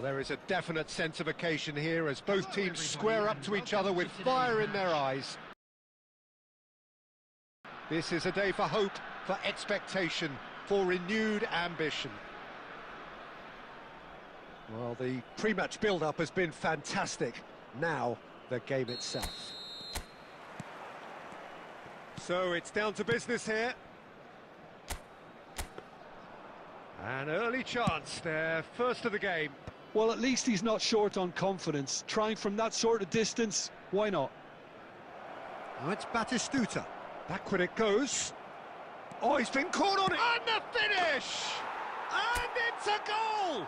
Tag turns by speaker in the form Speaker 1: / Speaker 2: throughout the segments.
Speaker 1: There is a definite sense of occasion here as both teams square up to each other with fire in their eyes. This is a day for hope, for expectation, for renewed ambition. Well, the pre-match build-up has been fantastic. Now, the game itself. So it's down to business here. An early chance there, first of the game.
Speaker 2: Well, at least he's not short on confidence. Trying from that sort of distance, why not?
Speaker 1: Oh, it's Batistuta. Backward it goes. Oh, he's been caught on it. And the finish! And it's a goal!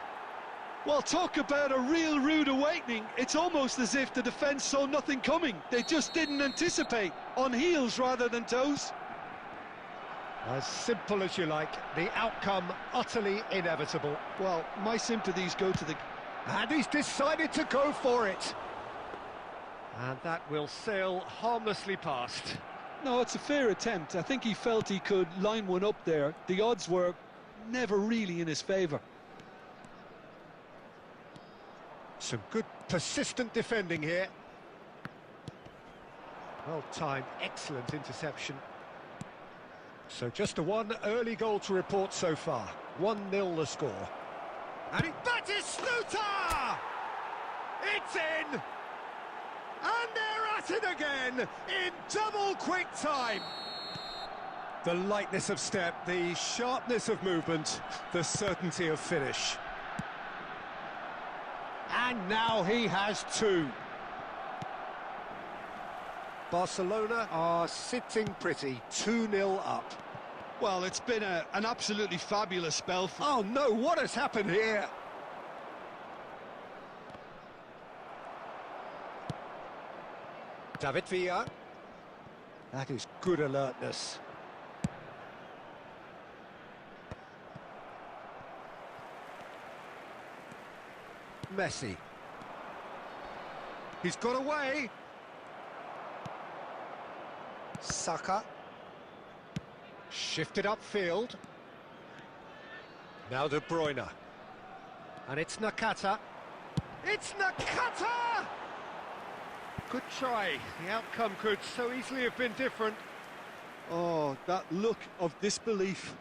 Speaker 2: Well, talk about a real rude awakening. It's almost as if the defence saw nothing coming. They just didn't anticipate. On heels rather than toes.
Speaker 1: As simple as you like, the outcome utterly inevitable.
Speaker 2: Well, my sympathies go to the...
Speaker 1: And he's decided to go for it. And that will sail harmlessly past.
Speaker 2: No, it's a fair attempt. I think he felt he could line one up there. The odds were never really in his favour.
Speaker 1: Some good persistent defending here. Well timed, excellent interception. So just a one early goal to report so far. 1-0 the score. And it's Batistuta! It's in! And they're at it again in double quick time. The lightness of step, the sharpness of movement, the certainty of finish. And now he has two. Barcelona are sitting pretty, 2-0 up.
Speaker 2: Well, it's been an absolutely fabulous spell for...
Speaker 1: Oh no, what has happened here? David Villa. That is good alertness. Messi. He's got away. Saka. Shifted upfield. Now De Bruyne. And it's Nakata. It's Nakata! Good try. The outcome could so easily have been different.
Speaker 2: Oh, that look of disbelief.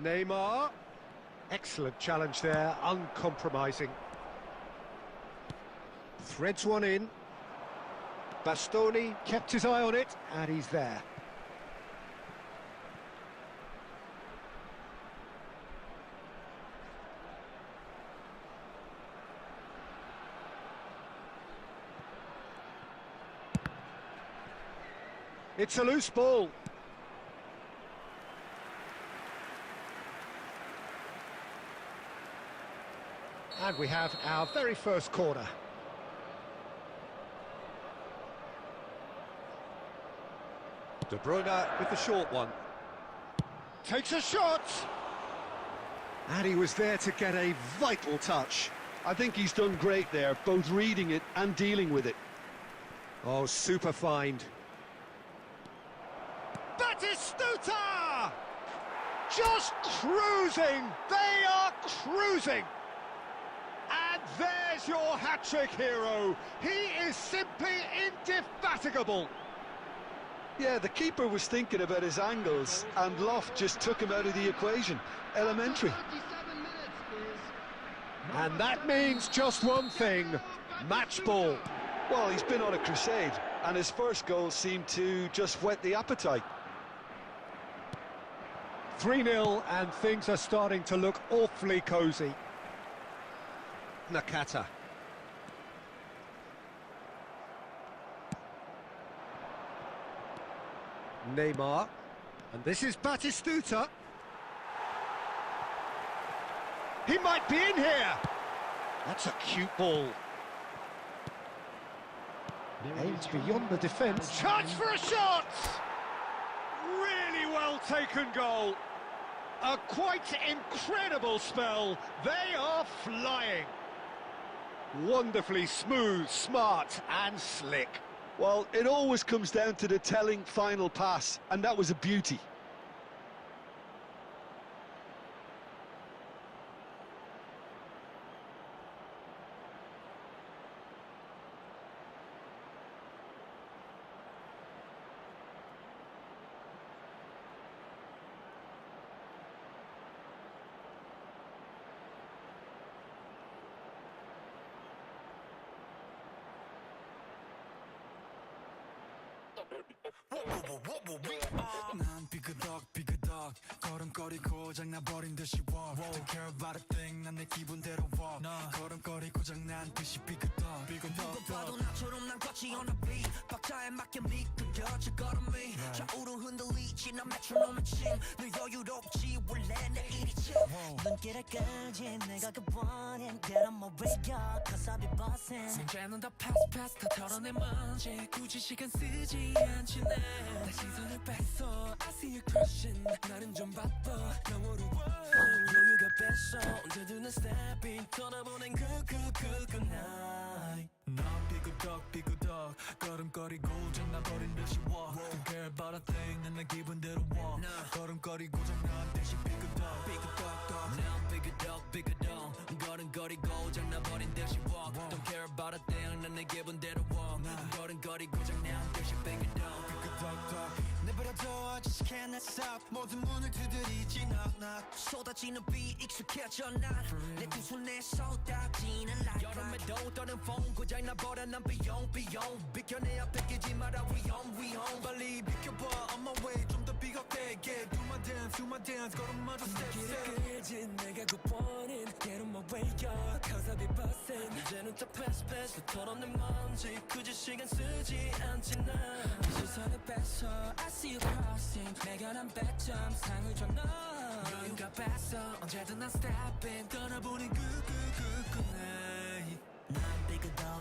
Speaker 1: Neymar. Excellent challenge there, uncompromising. Threads one in. Bastoni kept his eye on it, and he's there. It's a loose ball. And we have our very first corner. De Bruyne with the short one. Takes a shot! And he was there to get a vital touch.
Speaker 2: I think he's done great there, both reading it and dealing with it.
Speaker 1: Oh, super find. Batistuta! Just cruising! They are cruising! And there's your hat-trick hero. He is simply indefatigable.
Speaker 2: Yeah, the keeper was thinking about his angles, and Loft just took him out of the equation. Elementary.
Speaker 1: And that means just one thing, match ball.
Speaker 2: Well, he's been on a crusade, and his first goal seemed to just whet the appetite.
Speaker 1: 3-0, and things are starting to look awfully cosy. Nakata. Neymar. And this is Batistuta. He might be in here. That's a cute ball. Aims beyond the defence. Chance for a shot! Really well taken goal. A quite incredible spell. They are flying. Wonderfully smooth, smart and slick.
Speaker 2: Well, it always comes down to the telling final pass, and that was a beauty.
Speaker 3: 난 삐그덕 걸음걸이 고장나버린 듯이 walk Don't care about a thing 난 내 기분대로 walk 걸음걸이 고장난 듯이 삐그덕 누가 봐도 나처럼 난 걷지 on a beat 박자에 맞게 미끄러져 걸음이 좌우로 흔들리지 난 메트로놈의 침늘 여유롭지 원래 내 일이지 눈길을 끌지 내가 그 원인 Get on my radar cause I be bossing 문제는 다 pass 다 털어내 먼지 굳이 시간 쓰지 않지 내 시선을 뺐어 I see you crushing 나는 좀 바빠 영어로 여유가 뺐어 언제든 내 stepping 떠나보낸 good night 난 삐그덕 걸음걸이 고장나버린 듯이 walk Don't care about a thing 난 내 기분대로 walk 걸음걸이 고장난 듯이 삐그덕 난 삐그덕 걸음걸이 고장나버린 듯이 walk Don't care about a thing 난 내 기분대로 walk 걸음걸이 고장난 듯이 삐그덕 내버려둬 I just can't stop 모든 문을 두드리지 knock 쏟아지는 비 익숙해져 난내 두 손에 쏟아지는 light 여름에도 떠는 风고장나버려 난 비용 비켜내야 뺏기지 마라 위험 빨리 비켜봐 on my way 좀 더 비겁되게 Do my dance 걸음마저 step 길을 끌지 내가 그 원인 Get on my way up cause I be bustin' 이제는 다 pass 다 털어낸 먼지 굳이 시간 쓰지 않지 난 시선을 뺐어 I see you crossing 내가 난 100점 상을 줘 너 여유가 뺐어 언제든 난 stepping 떠나보는 good night 난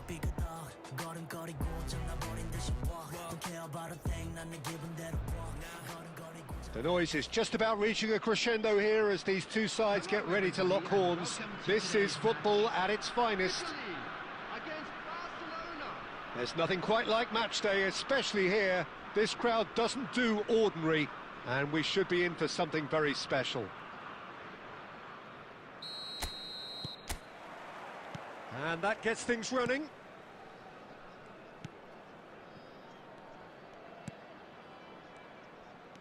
Speaker 3: 삐그덕 걸음걸이 고장나버린 듯이 walk Don't care about a thing 난 내 기분대로 walk 걸음걸이
Speaker 1: The noise is just about reaching a crescendo here as these two sides get ready to lock horns. This is football at its finest. There's nothing quite like match day, especially here. This crowd doesn't do ordinary, and we should be in for something very special. And that gets things running.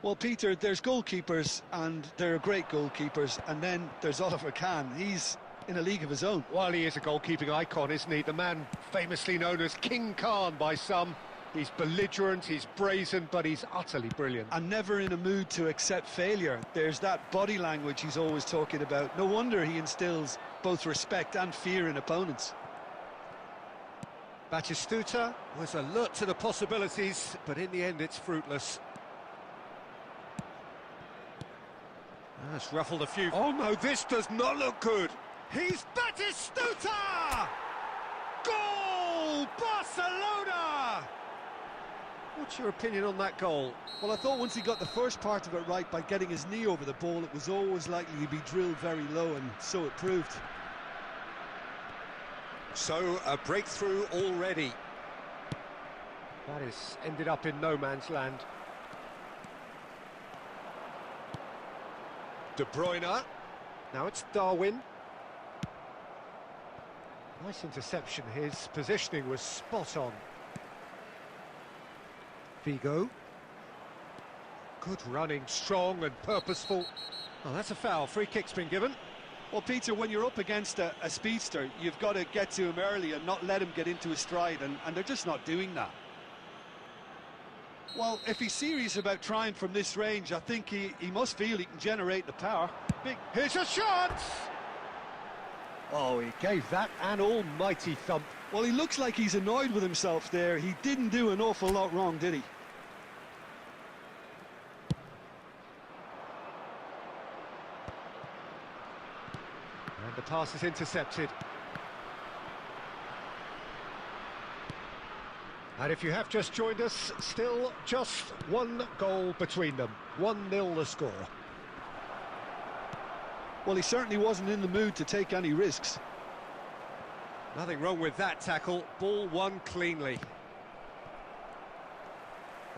Speaker 2: Well, Peter, there's goalkeepers, and there are great goalkeepers, and then there's Oliver Kahn. He's in a league of his own.
Speaker 1: Well, he is a goalkeeping icon, isn't he? The man famously known as King Khan by some. He's belligerent, he's brazen, but he's utterly brilliant.
Speaker 2: And never in a mood to accept failure. There's that body language he's always talking about. No wonder he instills both respect and fear in opponents.
Speaker 1: Batistuta was alert to the possibilities, but in the end it's fruitless. That's ruffled a few. Oh no, this does not look good. He's Batistuta! Goal! Barcelona! What's your opinion on that goal?
Speaker 2: Well, I thought once he got the first part of it right by getting his knee over the ball, it was always likely to be drilled very low, and so it proved.
Speaker 1: So, a breakthrough already. That has ended up in no man's land. De Bruyne. Now it's Darwin. Nice interception. His positioning was spot on. Figo. Good running, strong and purposeful. Oh, that's a foul. Free kick's been given.
Speaker 2: Well, Peter, when you're up against a speedster, you've got to get to him early and not let him get into his stride, and they're just not doing that. Well, if he's serious about trying from this range, I think he must feel he can generate the power.
Speaker 1: Here's a shot! Oh, he gave that an almighty thump.
Speaker 2: Well, he looks like he's annoyed with himself there. He didn't do an awful lot wrong, did he?
Speaker 1: And the pass is intercepted. And if you have just joined us, still just one goal between them. 1-0 the score.
Speaker 2: Well, he certainly wasn't in the mood to take any risks.
Speaker 1: Nothing wrong with that tackle. Ball won cleanly.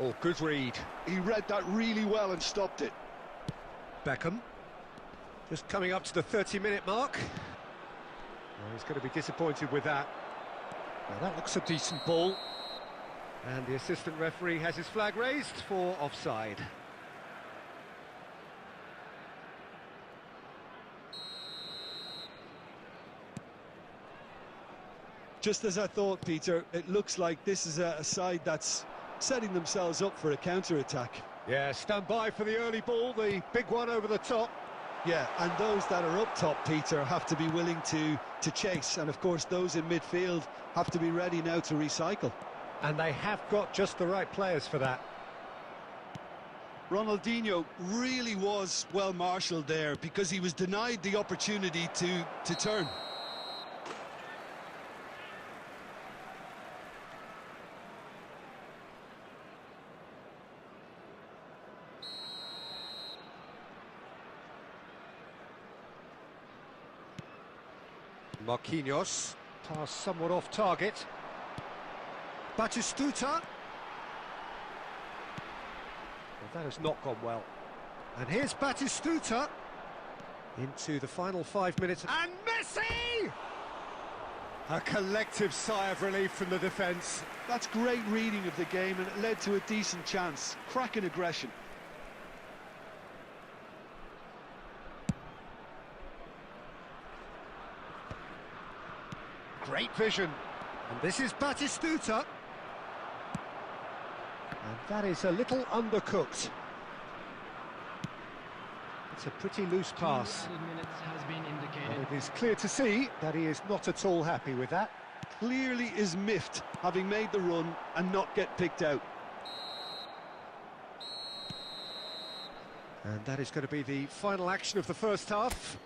Speaker 1: Oh, good read.
Speaker 2: He read that really well and stopped it.
Speaker 1: Beckham. Just coming up to the 30-minute mark. Well, he's going to be disappointed with that. Now, that looks a decent ball. And the assistant referee has his flag raised for offside.
Speaker 2: Just as I thought, Peter, it looks like this is a side that's setting themselves up for a counter-attack.
Speaker 1: Yeah, stand by for the early ball, the big one over the top.
Speaker 2: Yeah, and those that are up top, Peter, have to be willing to chase. And, of course, those in midfield have to be ready now to recycle.
Speaker 1: And they have got just the right players for that.
Speaker 2: Ronaldinho really was well marshalled there because he was denied the opportunity to turn.
Speaker 1: Marquinhos, pass somewhat off target. Batistuta. Well, that has not gone well. And here's Batistuta into the final 5 minutes. And Messi! A collective sigh of relief from the defence.
Speaker 2: That's great reading of the game, and it led to a decent chance. Cracking aggression.
Speaker 1: Great vision. And this is Batistuta. And that is a little undercooked. It's a pretty loose pass. And it is clear to see that he is not at all happy with that.
Speaker 2: Clearly is miffed, having made the run and not get picked out.
Speaker 1: And that is going to be the final action of the first half.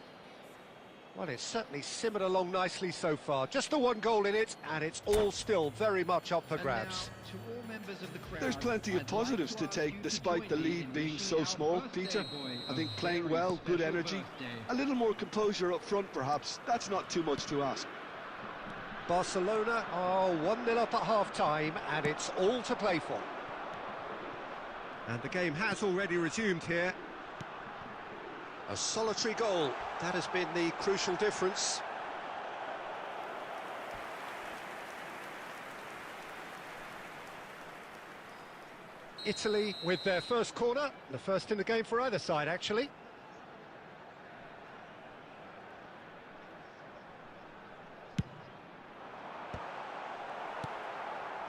Speaker 1: Well, it's certainly simmered along nicely so far. Just the one goal in it, and it's all still very much up for grabs.
Speaker 2: There's plenty of positives to take, despite the lead being so small, Peter. I think playing well, good energy, a little more composure up front perhaps. That's not too much to ask.
Speaker 1: Barcelona are 1-0 up at half-time, and it's all to play for. And the game has already resumed here. A solitary goal, that has been the crucial difference. Italy with their first corner, the first in the game for either side, actually.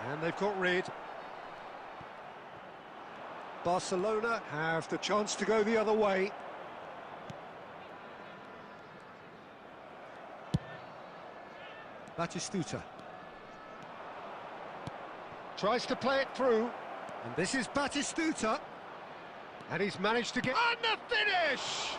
Speaker 1: And they've got rid. Barcelona have the chance to go the other way. Batistuta tries to play it through, and this is Batistuta, and he's managed to get on the finish,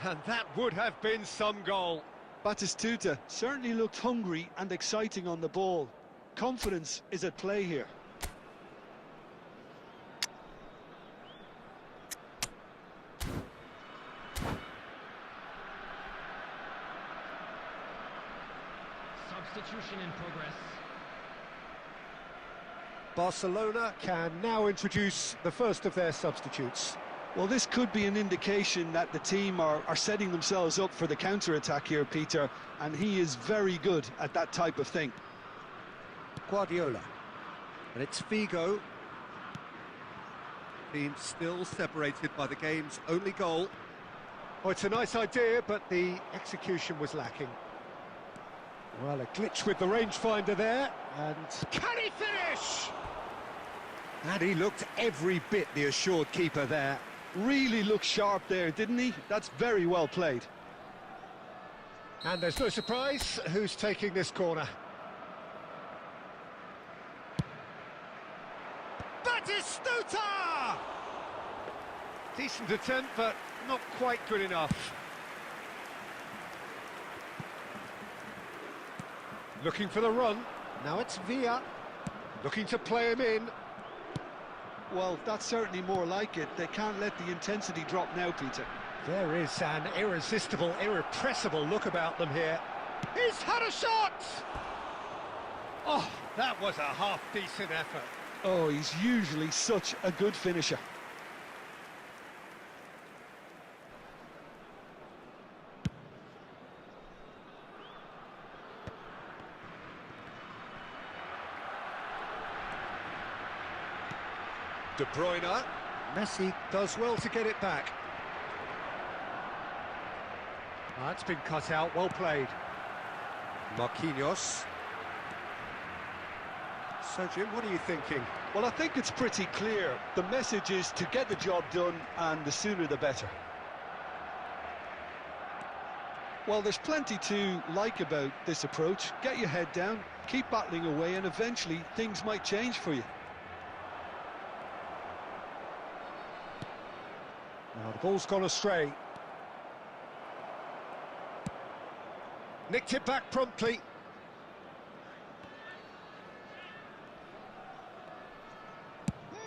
Speaker 1: and that would have been some goal.
Speaker 2: Batistuta certainly looked hungry and exciting on the ball. Confidence is at play here.
Speaker 4: Substitution in progress.
Speaker 1: Barcelona can now introduce the first of their substitutes.
Speaker 2: Well, this could be an indication that the team are setting themselves up for the counter-attack here, Peter, and he is very good at that type of thing.
Speaker 1: Guardiola, and it's Figo. Team still separated by the game's only goal. Oh, it's a nice idea, but the execution was lacking. Well, a glitch with the rangefinder there, and can he finish? And he looked every bit the assured keeper there.
Speaker 2: Really looked sharp there, didn't he? That's very well played.
Speaker 1: And there's no surprise who's taking this corner. Batistuta! Decent attempt, but not quite good enough. Looking for the run. Now it's Villa. Looking to play him in.
Speaker 2: Well, that's certainly more like it. They can't let the intensity drop now, Peter.
Speaker 1: There is an irresistible, irrepressible look about them here. He's had a shot! Oh, that was a half-decent effort.
Speaker 2: Oh, he's usually such a good finisher.
Speaker 1: De Bruyne. Messi does well to get it back. That's been cut out, well played. Marquinhos. So, Jim, what are you thinking?
Speaker 2: Well, I think it's pretty clear. The message is to get the job done, and the sooner the better. Well, there's plenty to like about this approach. Get your head down, keep battling away, and eventually things might change for you.
Speaker 1: Now the ball's gone astray. Nicked it back promptly.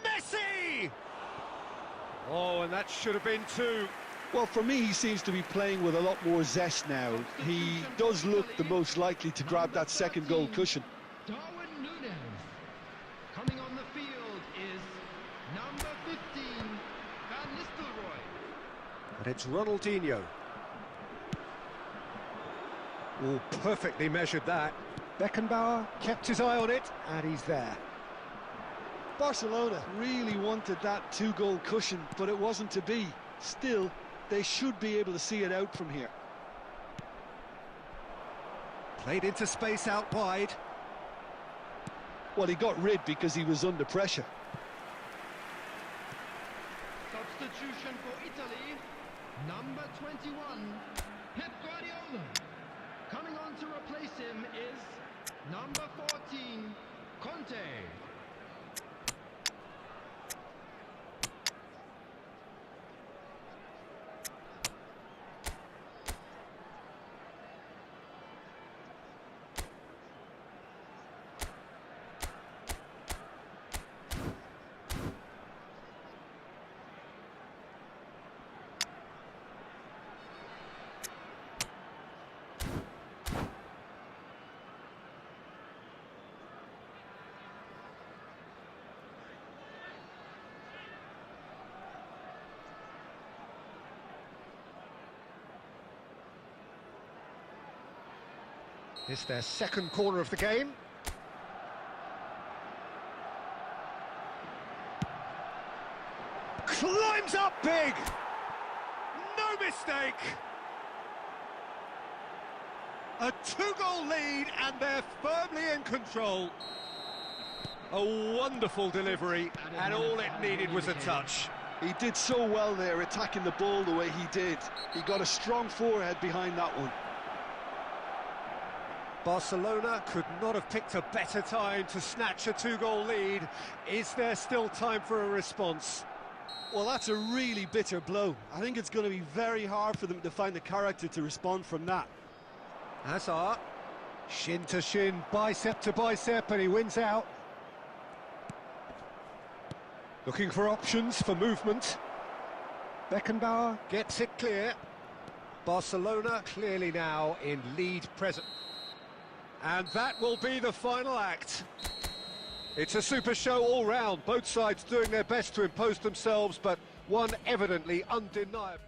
Speaker 1: Messi! Oh, and that should have been two.
Speaker 2: Well, for me, he seems to be playing with a lot more zest now. He does look the most likely to grab that second goal cushion.
Speaker 4: Darwin Núñez. Coming on the field is number 15, Van Nistelrooy.
Speaker 1: And it's Ronaldinho. Oh, perfectly measured that. Beckenbauer kept his eye on it, and he's there.
Speaker 2: Barcelona really wanted that two-goal cushion, but it wasn't to be. Still, they should be able to see it out from here.
Speaker 1: Played into space out wide.
Speaker 2: Well, he got rid because he was under pressure.
Speaker 4: Substitution for Italy, number 21, Pep Guardiola. Coming on to replace him is number 14, Conte.
Speaker 1: It's their second corner of the game. Climbs up big! No mistake! A two-goal lead and they're firmly in control. A wonderful delivery and all it needed was a touch.
Speaker 2: He did so well there, attacking the ball the way he did. He got a strong forehead behind that one.
Speaker 1: Barcelona could not have picked a better time to snatch a two-goal lead. Is there still time for a response?
Speaker 2: Well, that's a really bitter blow. I think it's going to be very hard for them to find the character to respond from that.
Speaker 1: Hazard, shin to shin, bicep to bicep, and he wins out. Looking for options for movement. Beckenbauer gets it clear. Barcelona clearly now in lead present. And that will be the final act. It's a super show all round, both sides doing their best to impose themselves, but one evidently undeniable.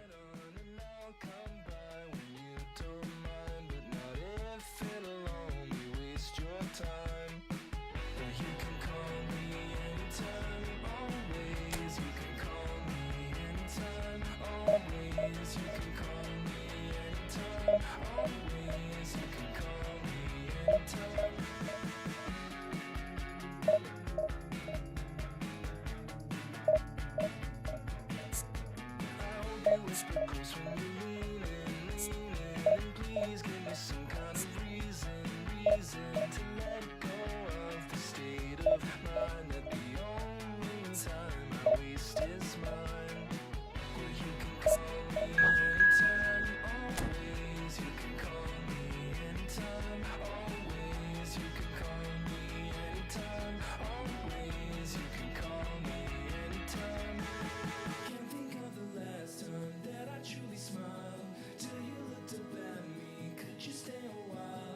Speaker 3: Please give me some kind of reason to let go of the state of mind that the only time I waste is mine. Well, you can call me anytime, always. You can call me anytime, always. You can call me anytime, always. You can call me anytime. Can't think of the last time that I truly smiled till you looked up at me. Could you stay a while?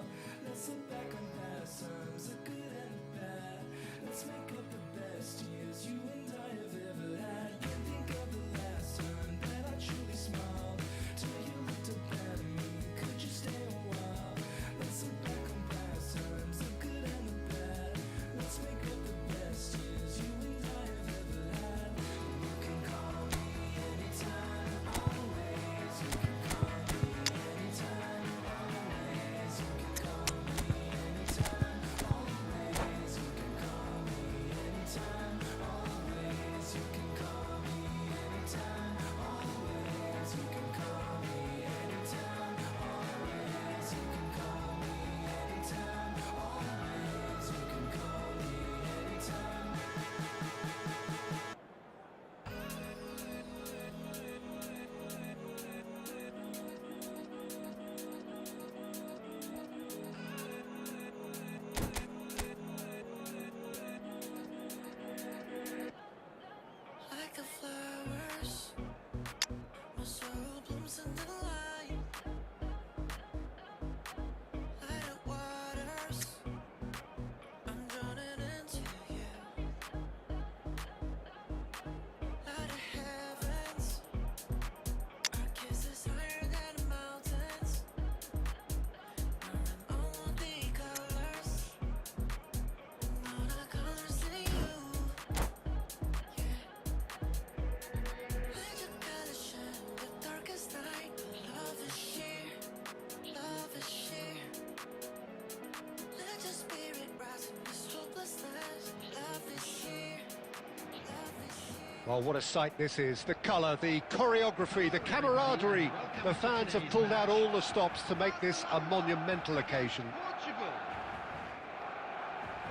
Speaker 1: Well, what a sight this is. The colour, the choreography, the camaraderie. The fans have pulled out all the stops to make this a monumental occasion.
Speaker 4: Portugal.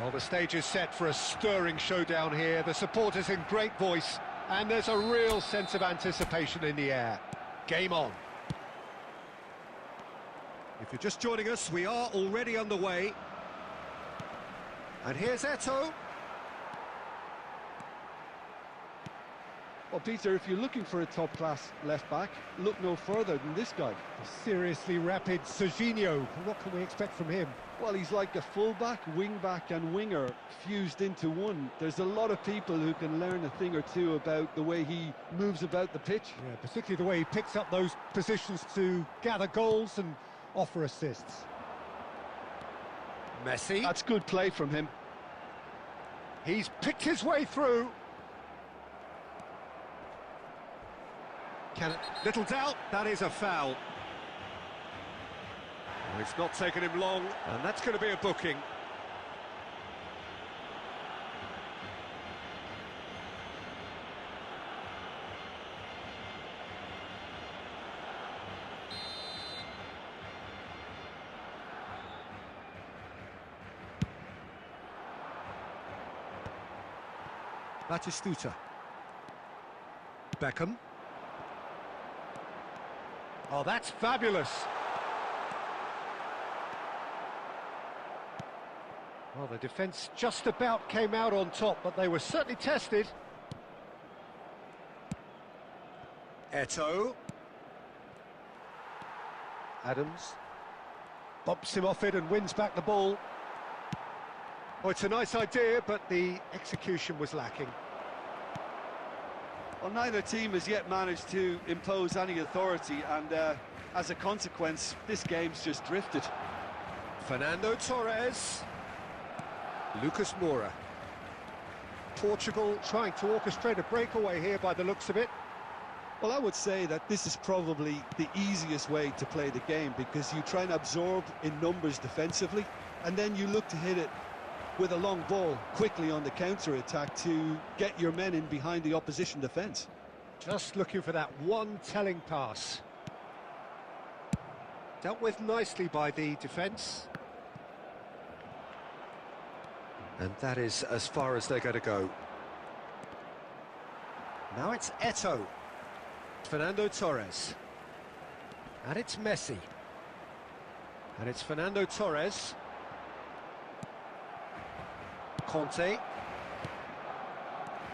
Speaker 1: Well, the stage is set for a stirring showdown here. The supporters in great voice, and there's a real sense of anticipation in the air. Game on. If you're just joining us, we are already underway. And here's Eto'o.
Speaker 2: Well, Peter, if you're looking for a top-class left-back, look no further than this guy.
Speaker 1: Seriously rapid Serginho. What can we expect from him?
Speaker 2: Well, he's like a full-back, wing-back and winger fused into one. There's a lot of people who can learn a thing or two about the way he moves about the pitch.
Speaker 1: Yeah, particularly the way he picks up those positions to gather goals and offer assists. Messi.
Speaker 2: That's good play from him.
Speaker 1: He's picked his way through. Little doubt, that is a foul. Well, it's not taken him long, and that's going to be a booking. Batistuta. Beckham. Oh, that's fabulous. Well, the defence just about came out on top, but they were certainly tested. Eto'o. Adams. Bumps him off it and wins back the ball. Oh, it's a nice idea, but the execution was lacking.
Speaker 2: Well, neither team has yet managed to impose any authority, and as a consequence, this game's just drifted.
Speaker 1: Fernando Torres. Lucas Moura. Portugal trying to orchestrate a breakaway here by the looks of it.
Speaker 2: Well, I would say that this is probably the easiest way to play the game, because you try and absorb in numbers defensively, and then you look to hit it with a long ball quickly on the counter-attack to get your men in behind the opposition defence.
Speaker 1: Just looking for that one telling pass. Dealt with nicely by the defence. And that is as far as they're going to go. Now it's Eto'o. Fernando Torres. And it's Messi. And it's Fernando Torres. Conte.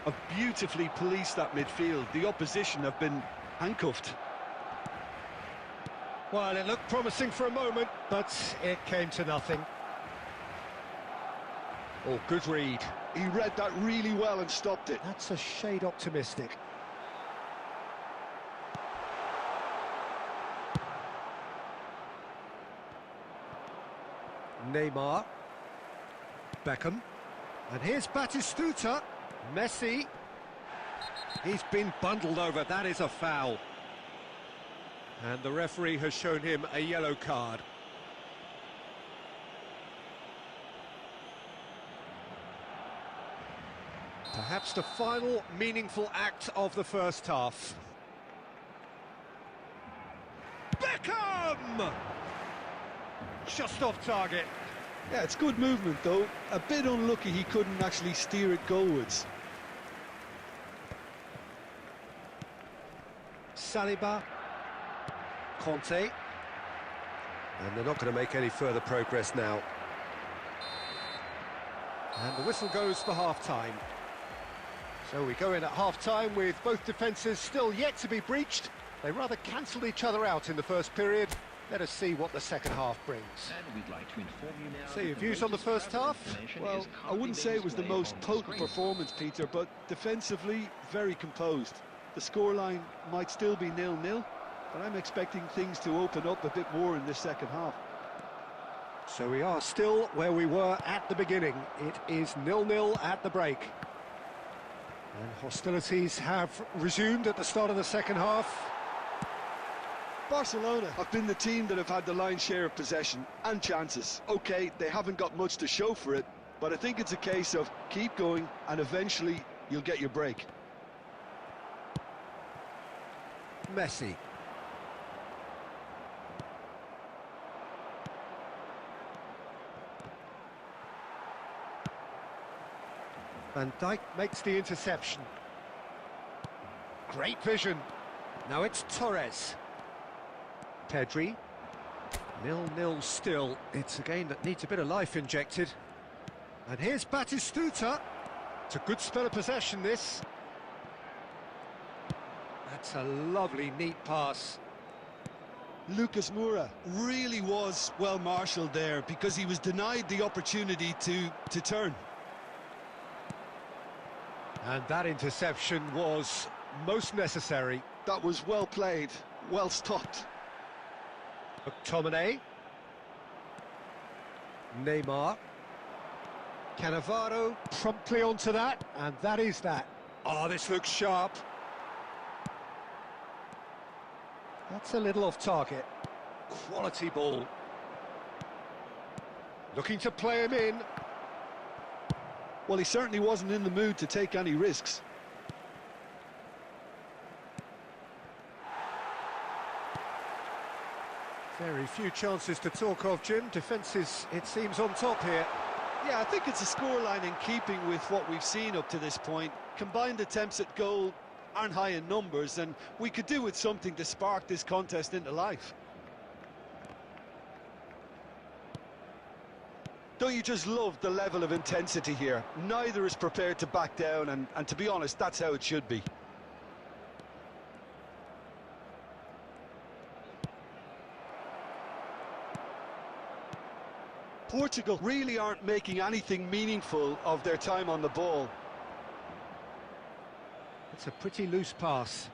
Speaker 2: Have beautifully policed that midfield. The opposition have been handcuffed.
Speaker 1: Well, it looked promising for a moment, but it came to nothing. Oh, good read.
Speaker 2: He read that really well and stopped it.
Speaker 1: That's a shade optimistic. Neymar. Beckham. And here's Batistuta. Messi. He's been bundled over. That is a foul. And the referee has shown him a yellow card. Perhaps the final meaningful act of the first half. Beckham! Just off target.
Speaker 2: Yeah, it's good movement though. A bit unlucky he couldn't actually steer it goalwards.
Speaker 1: Saliba. Conte. And they're not going to make any further progress now. And the whistle goes for half-time. So we go in at half-time with both defences still yet to be breached. They rather cancelled each other out in the first period. Let us see what the second half brings.
Speaker 4: And we'd like to inform you now.
Speaker 1: So your views on the first half?
Speaker 2: Well, I wouldn't say it was the most potent performance, Peter, but defensively, very composed. The scoreline might still be 0-0, but I'm expecting things to open up a bit more in this second half.
Speaker 1: So we are still where we were at the beginning. It is 0-0 at the break. And hostilities have resumed at the start of the second half.
Speaker 2: Barcelona have been the team that have had the lion's share of possession and chances. Okay, they haven't got much to show for it, but I think it's a case of keep going and eventually you'll get your break.
Speaker 1: Messi. Van Dijk makes the interception. Great vision. Now it's Torres. Pedri. 0-0 still. It's a game that needs a bit of life injected. And here's Batistuta. It's a good spell of possession, this. That's a lovely, neat pass.
Speaker 2: Lucas Moura really was well marshalled there because he was denied the opportunity to turn.
Speaker 1: And that interception was most necessary.
Speaker 2: That was well played, well stopped.
Speaker 1: McTominay. Neymar. Cannavaro promptly onto that, and that is that. Oh, this looks sharp. That's a little off target. Quality ball. Looking to play him in.
Speaker 2: Well, he certainly wasn't in the mood to take any risks.
Speaker 1: Very few chances to talk of, Jim. Defence is, it seems, on top here.
Speaker 2: Yeah, I think it's a scoreline in keeping with what we've seen up to this point. Combined attempts at goal aren't high in numbers, and we could do with something to spark this contest into life. Don't you just love the level of intensity here? Neither is prepared to back down, and to be honest, that's how it should be. Portugal really aren't making anything meaningful of their time on the ball.
Speaker 1: It's a pretty loose pass.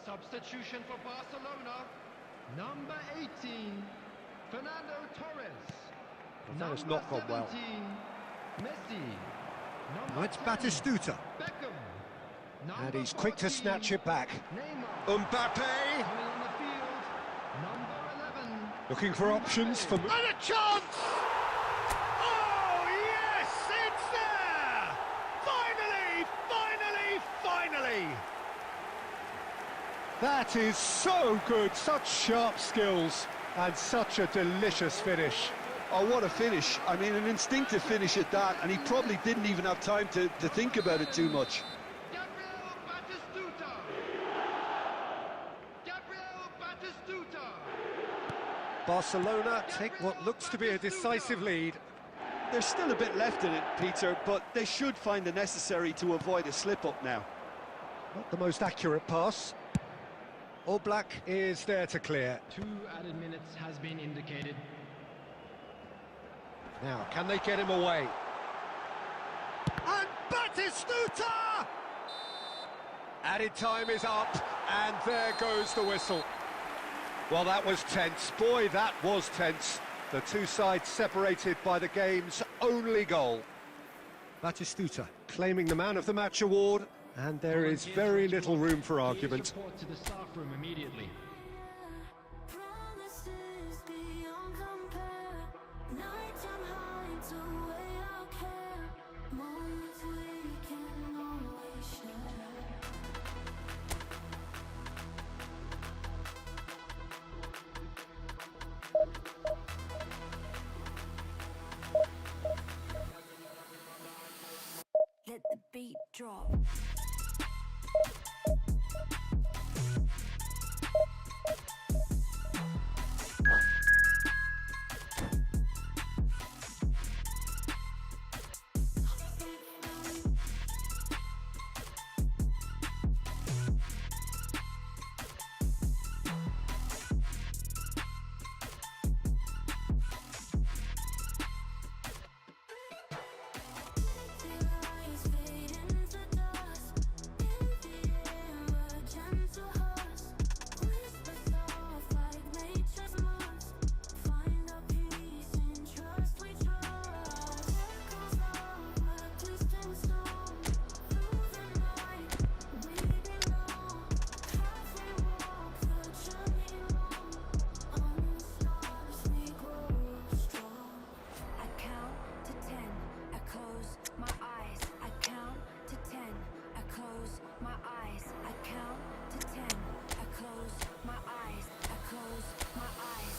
Speaker 5: Substitution for Barcelona, number 18, Fernando Torres.
Speaker 1: Well, that has not gone well.
Speaker 5: 17, Messi.
Speaker 1: Now it's Batistuta.
Speaker 5: Beckham.
Speaker 1: And he's quick to snatch it back.
Speaker 5: Neymar.
Speaker 1: Mbappe.
Speaker 5: Coming on the field, number 11.
Speaker 1: Looking for options for... And a chance! Oh, yes! It's there! Finally! Finally! Finally! That is so good, such sharp skills, and such a delicious finish.
Speaker 2: Oh, what a finish. I mean, an instinctive finish at that, and he probably didn't even have time to think about it too much.
Speaker 5: Gabriel Batistuta. Gabriel Batistuta.
Speaker 1: Barcelona take what looks to be a decisive lead.
Speaker 2: There's still a bit left in it, Peter, but they should find the necessary to avoid a slip-up now.
Speaker 1: Not the most accurate pass. All Black is there to clear.
Speaker 5: 2 added minutes has been indicated.
Speaker 1: Now, can they get him away? And Batistuta! Added time is up, and there goes the whistle. Well, that was tense. Boy, that was tense. The two sides separated by the game's only goal. Batistuta claiming the Man of the Match award, and there is very little room for argument.
Speaker 5: Report to the staff room immediately.
Speaker 6: beat drop.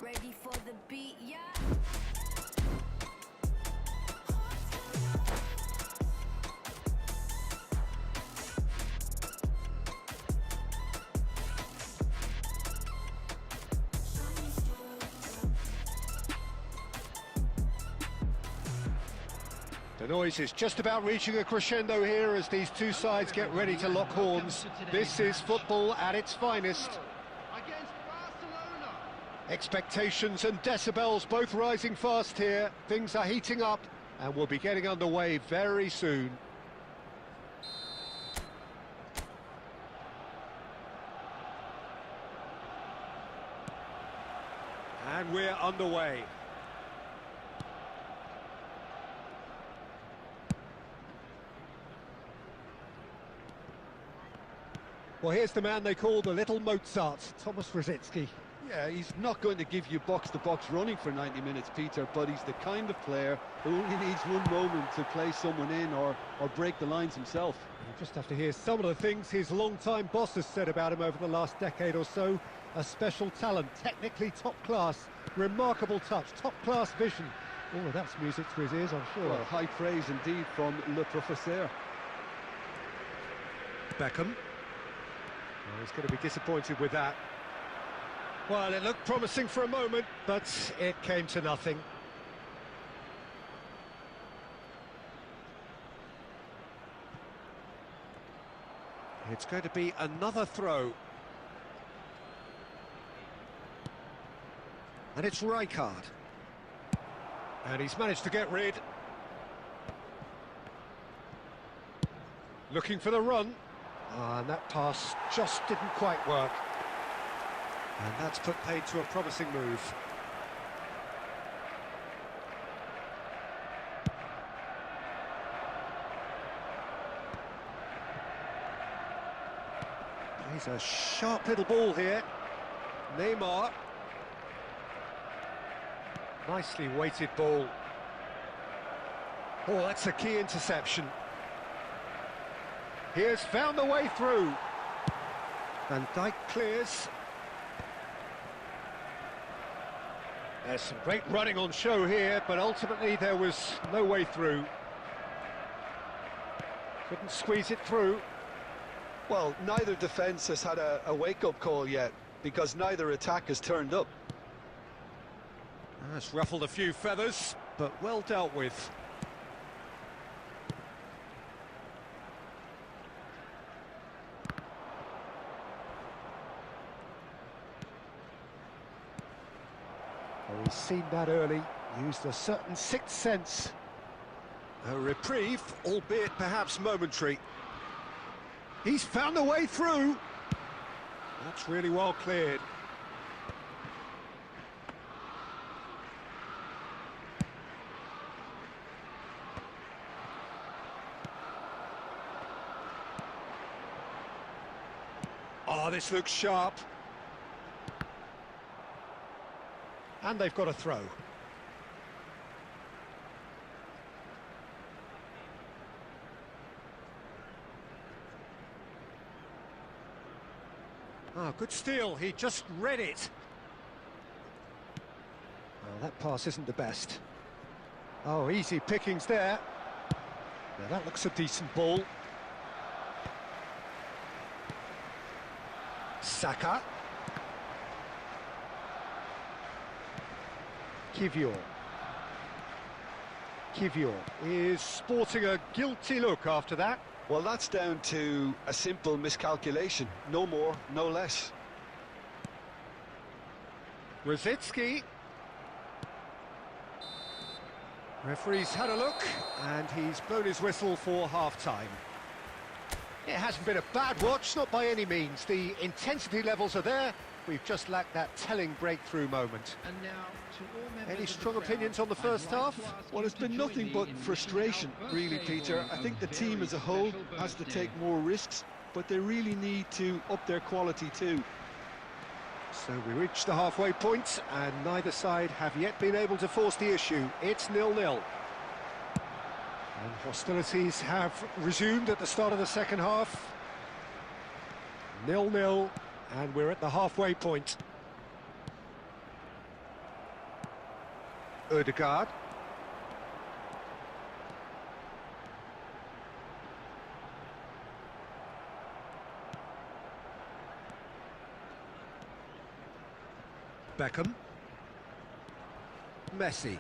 Speaker 6: Ready for the beat, yeah.
Speaker 1: The noise is just about reaching a crescendo here as these two sides get ready to lock horns. This is football at its finest.
Speaker 5: Against Barcelona.
Speaker 1: Expectations and decibels both rising fast here. Things are heating up and we'll be getting underway very soon. And we're underway. Well, here's the man they call the little Mozart, Thomas Rosicky.
Speaker 2: Yeah, he's not going to give you box-to-box running for 90 minutes, Peter, but he's the kind of player who only needs one moment to play someone in or break the lines himself.
Speaker 1: You just have to hear some of the things his long-time boss has said about him over the last decade or so. A special talent, technically top class, remarkable touch, top-class vision. All of that's music to his ears, I'm sure.
Speaker 2: Well, high praise indeed from Le Professeur.
Speaker 1: Beckham. Oh, he's going to be disappointed with that. Well, it looked promising for a moment, but it came to nothing. It's going to be another throw. And it's Rijkaard. And he's managed to get rid. Looking for the run. And that pass just didn't quite work. And that's put paid to a promising move. Plays a sharp little ball here. Neymar. Nicely weighted ball. Oh, that's a key interception. He has found the way through. Van Dijk clears. There's some great running on show here, but ultimately there was no way through. Couldn't squeeze it through.
Speaker 2: Well, neither defence has had a wake-up call yet, because neither attack has turned up.
Speaker 1: That's ruffled a few feathers, but well dealt with. Oh, he's seen that early, used a certain sixth sense. A reprieve, albeit perhaps momentary. He's found the way through. That's really well cleared. Oh, this looks sharp. And they've got a throw. Oh, good steal. He just read it. Well, that pass isn't the best. Oh, easy pickings there. Now that looks a decent ball. Saka. Kivior. Kivior is sporting a guilty look after that.
Speaker 2: Well, that's down to a simple miscalculation. No more, no less.
Speaker 1: Rosicki. Referee's had a look, and he's blown his whistle for half-time. It hasn't been a bad watch, not by any means. The intensity levels are there. We've just lacked that telling breakthrough moment.
Speaker 5: And now to all members
Speaker 1: Any
Speaker 5: of the
Speaker 1: strong
Speaker 5: crowd,
Speaker 1: opinions on the
Speaker 5: I'd
Speaker 1: first
Speaker 5: like
Speaker 1: half?
Speaker 5: to ask
Speaker 2: Well,
Speaker 5: you
Speaker 2: it's
Speaker 5: to
Speaker 2: been
Speaker 5: join
Speaker 2: nothing
Speaker 5: me
Speaker 2: but
Speaker 5: in wishing
Speaker 2: frustration,
Speaker 5: our
Speaker 2: really,
Speaker 5: birthday
Speaker 2: Peter.
Speaker 5: boy
Speaker 2: I think
Speaker 5: a
Speaker 2: the team
Speaker 5: very
Speaker 2: as a whole
Speaker 5: special
Speaker 2: has to
Speaker 5: birthday.
Speaker 2: take more risks, but they really need to up their quality too.
Speaker 1: So we reached the halfway point, and neither side have yet been able to force the issue. It's 0-0. And hostilities have resumed at the start of the second half. 0-0, and we're at the halfway point. Ødegaard. Beckham. Messi.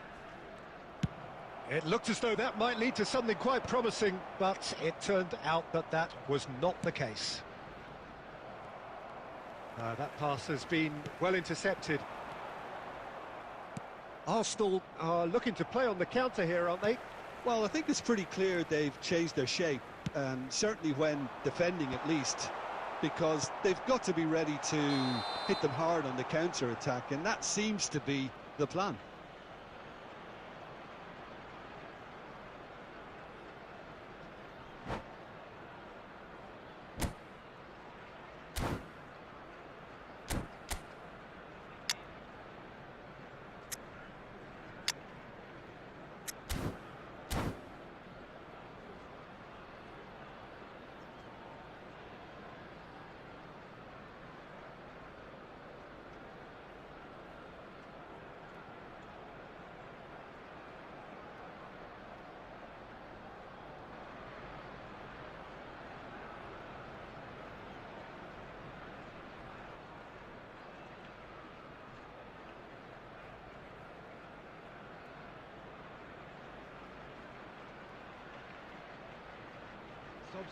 Speaker 1: It looked as though that might lead to something quite promising, but it turned out that that was not the case. That pass has been well intercepted. Arsenal are looking to play on the counter here, aren't they?
Speaker 2: Well, I think it's pretty clear they've changed their shape, certainly when defending at least, because they've got to be ready to hit them hard on the counter-attack, and that seems to be the plan.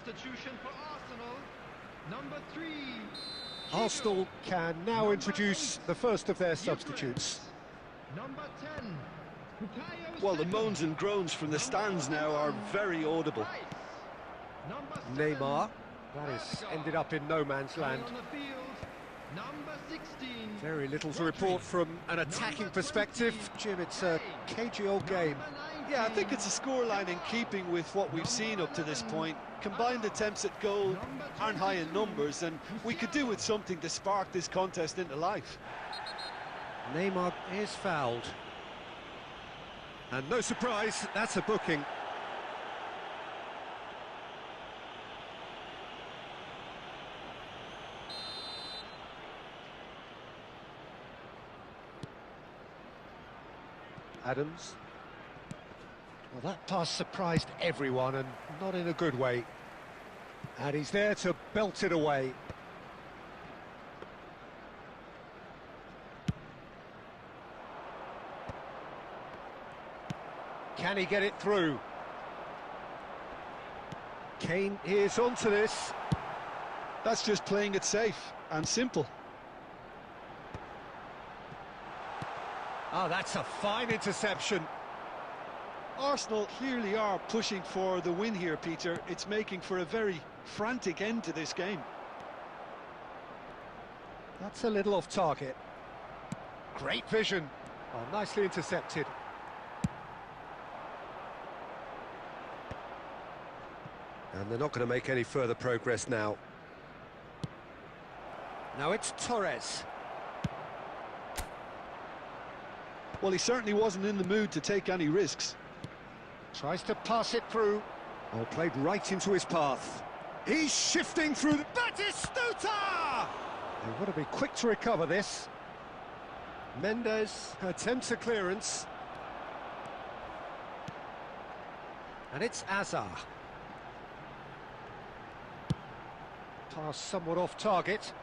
Speaker 5: Substitution for Arsenal, number 3.
Speaker 1: Arsenal can now introduce the first of their substitutes.
Speaker 5: Number 10. Bukayo
Speaker 2: Well, the
Speaker 5: Saka.
Speaker 2: moans and groans from the stands now are very audible.
Speaker 5: Rice. Number 7.
Speaker 1: Neymar. That has ended up in no man's land.
Speaker 5: On the field, number 16.
Speaker 1: Very little to report from an attacking perspective. Jim, it's a cagey old game.
Speaker 2: Yeah, I think it's a scoreline in keeping with what we've seen up to this point. Combined attempts at goal aren't high in numbers, and we could do with something to spark this contest into life.
Speaker 1: Neymar is fouled. And no surprise, that's a booking. Adams. Well, that pass surprised everyone, and not in a good way. And he's there to belt it away. Can he get it through? Kane is onto this.
Speaker 2: That's just playing it safe and simple.
Speaker 1: Oh, that's a fine interception.
Speaker 2: Arsenal clearly are pushing for the win here, Peter. It's making for a very frantic end to this game.
Speaker 1: That's a little off target. Great vision. Oh, nicely intercepted. And they're not going to make any further progress now. Now it's Torres.
Speaker 2: Well, he certainly wasn't in the mood to take any risks.
Speaker 1: Tries to pass it through. Oh, played right into his path. He's shifting through the... Batistuta! They've got to be quick to recover this. Mendes attempts a clearance. And it's Azar. Pass somewhat off target.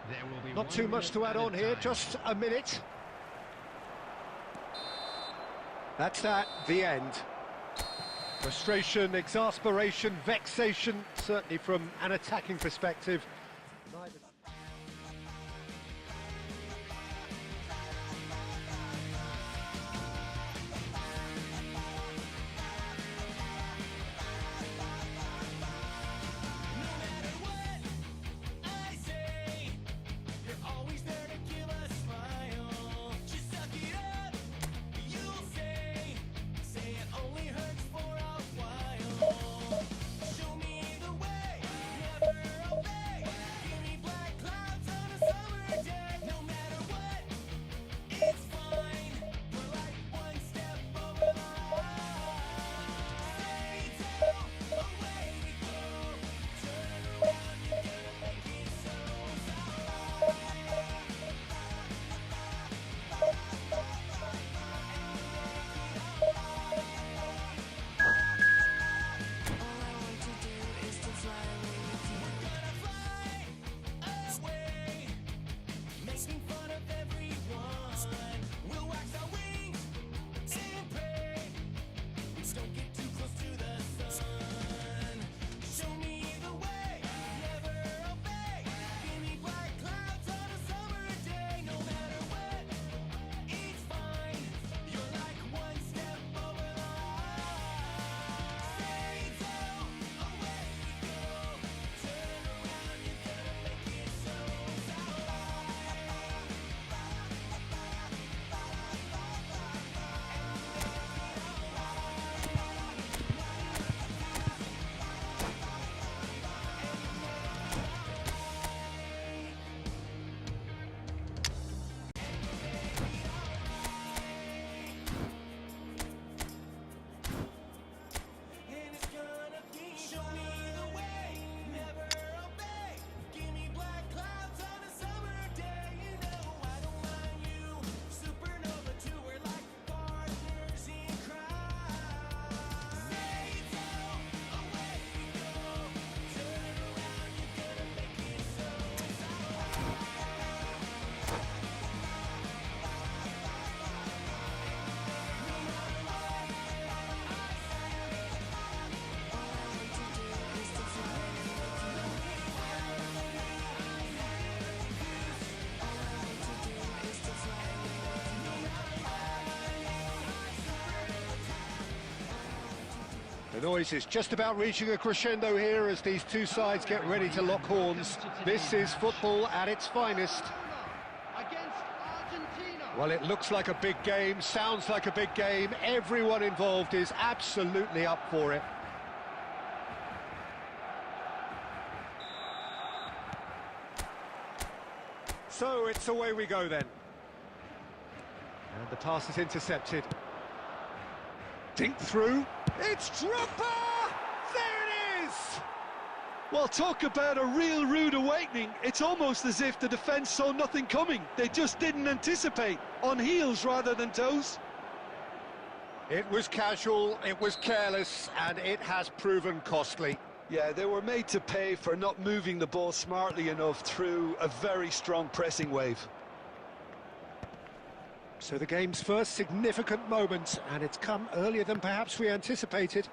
Speaker 5: There will be
Speaker 1: Not
Speaker 5: 1
Speaker 1: too much
Speaker 5: minute
Speaker 1: to add on
Speaker 5: added
Speaker 1: here,
Speaker 5: time.
Speaker 1: just a minute. That's that, the end. Frustration, exasperation, vexation, certainly from an attacking perspective. Neither... The noise is just about reaching a crescendo here as these two sides get ready to lock horns. This is football at its finest.
Speaker 5: Against Argentina.
Speaker 1: Well, it looks like a big game, sounds like a big game. Everyone involved is absolutely up for it. So it's away we go then. And the pass is intercepted. Dink through. It's Drogba! There it is!
Speaker 2: Well, talk about a real rude awakening. It's almost as if the defence saw nothing coming. They just didn't anticipate. On heels rather than toes.
Speaker 1: It was casual, it was careless, and it has proven costly.
Speaker 2: Yeah, they were made to pay for not moving the ball smartly enough through a very strong pressing wave.
Speaker 1: So the game's first significant moment, and it's come earlier than perhaps we anticipated.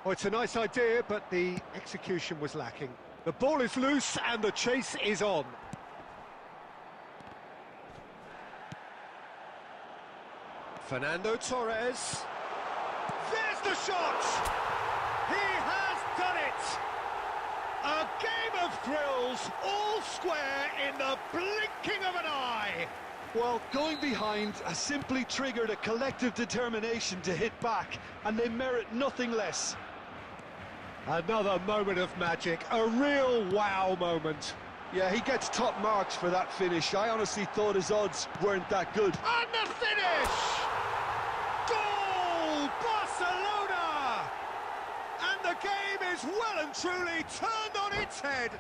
Speaker 1: Oh, it's a nice idea, but the execution was lacking. The ball is loose, and the chase is on. Fernando Torres. There's the shot! He has done it! A game of thrills, all square in the blinking of an eye!
Speaker 2: Well, going behind has simply triggered a collective determination to hit back, and they merit nothing less.
Speaker 1: Another moment of magic, a real wow moment.
Speaker 2: Yeah, he gets top marks for that finish. I honestly thought his odds weren't that good.
Speaker 1: And the finish! Goal! Barcelona! And the game is well and truly turned on its head.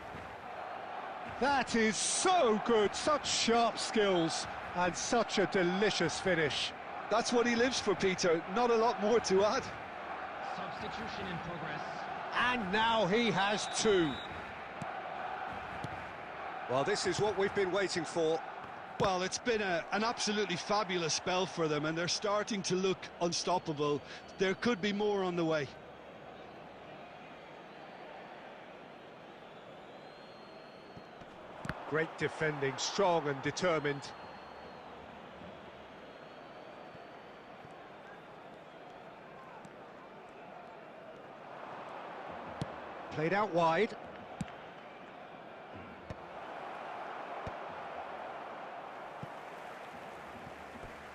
Speaker 1: That is so good, such sharp skills, and such a delicious finish.
Speaker 2: That's what he lives for, Peter. Not a lot more to add.
Speaker 5: Substitution in progress.
Speaker 1: And now he has two. Well, this is what we've been waiting for.
Speaker 2: Well, it's been an absolutely fabulous spell for them, and they're starting to look unstoppable. There could be more on the way.
Speaker 1: Great defending, strong and determined. Played out wide.